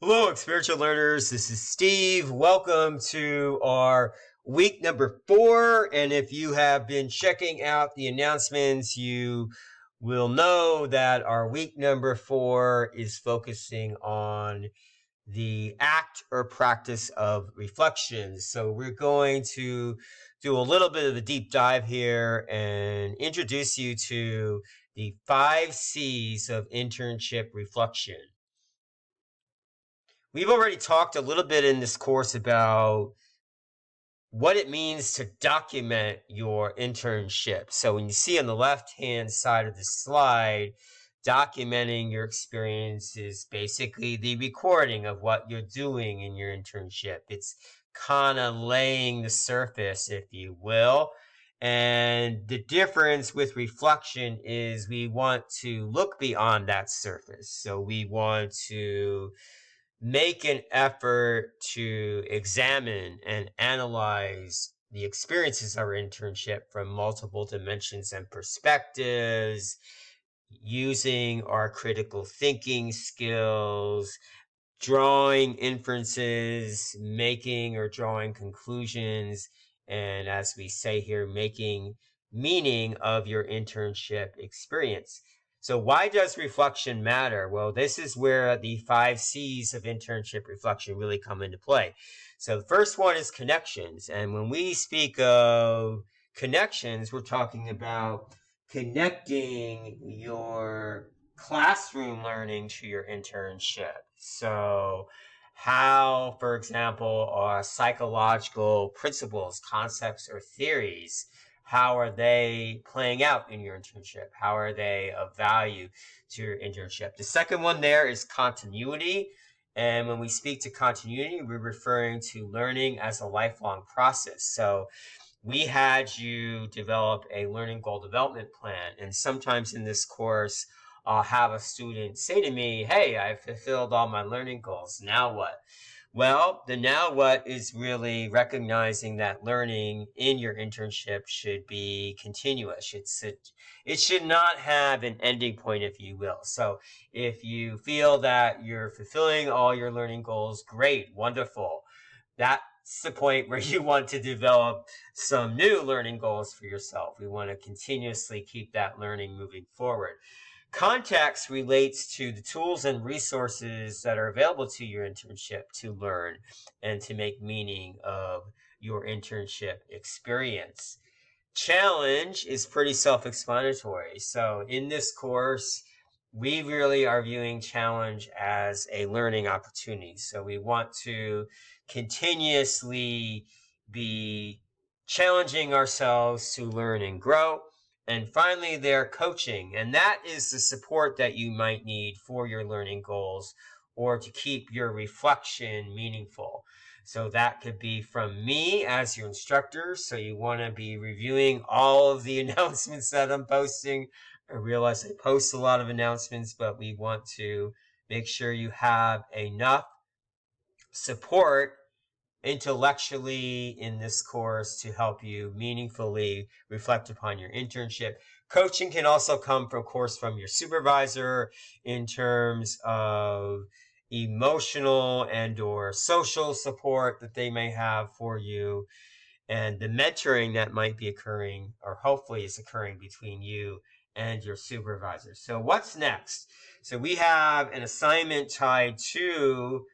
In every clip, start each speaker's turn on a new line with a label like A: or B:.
A: Hello, experiential learners. This is Steve. Welcome to our week number 4. And if you have been checking out the announcements, you will know that our week number 4 is focusing on the act or practice of reflection. So we're going to do a little bit of a deep dive here and introduce you to the 5 C's of internship reflection. We've already talked a little bit in this course about what it means to document your internship. So when you see on the left-hand side of the slide, documenting your experience is basically the recording of what you're doing in your internship. It's kind of laying the surface, if you will. And the difference with reflection is we want to look beyond that surface. So we want to make an effort to examine and analyze the experiences of our internship from multiple dimensions and perspectives, using our critical thinking skills, drawing inferences, making or drawing conclusions, and as we say here, making meaning of your internship experience. So why does reflection matter? Well, this is where the 5 C's of internship reflection really come into play. So the first one is connections. And when we speak of connections, we're talking about connecting your classroom learning to your internship. So how, for example, are psychological principles, concepts, or theories, how are they playing out in your internship? How are they of value to your internship? The second one there is continuity. And when we speak to continuity, we're referring to learning as a lifelong process. So we had you develop a learning goal development plan. And sometimes in this course, I'll have a student say to me, hey, I fulfilled all my learning goals. Now what? Well, the now what is really recognizing that learning in your internship should be continuous. It should not have an ending point, if you will. So if you feel that you're fulfilling all your learning goals, great, wonderful. That's the point where you want to develop some new learning goals for yourself. We want to continuously keep that learning moving forward. Context relates to the tools and resources that are available to your internship to learn and to make meaning of your internship experience. Challenge is pretty self-explanatory. So in this course, we really are viewing challenge as a learning opportunity. So we want to continuously be challenging ourselves to learn and grow. And finally, they're coaching, and that is the support that you might need for your learning goals or to keep your reflection meaningful. So that could be from me as your instructor. So you want to be reviewing all of the announcements that I'm posting. I realize I post a lot of announcements, but we want to make sure you have enough support intellectually in this course to help you meaningfully reflect upon your internship. Coaching can also come, from course, from your supervisor in terms of emotional and or social support that they may have for you, and the mentoring that might be occurring, or hopefully is occurring, between you and your supervisor. So what's next? So we have an assignment tied to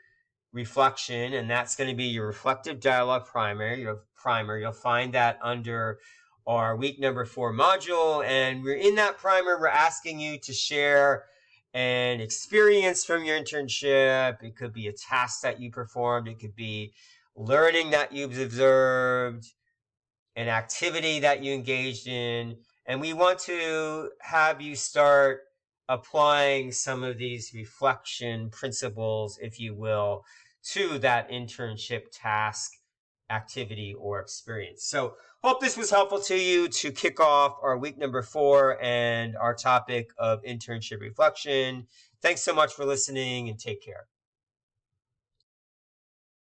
A: reflection, and that's going to be your reflective dialogue primer. You'll find that under our week number 4 module, and we're in that primer. We're asking you to share an experience from your internship. It could be a task that you performed. It could be learning that you've observed, an activity that you engaged in, and we want to have you start applying some of these reflection principles, if you will, to that internship task, activity, or experience. So hope this was helpful to you to kick off our week number 4 and our topic of internship reflection. Thanks so much for listening, and take care.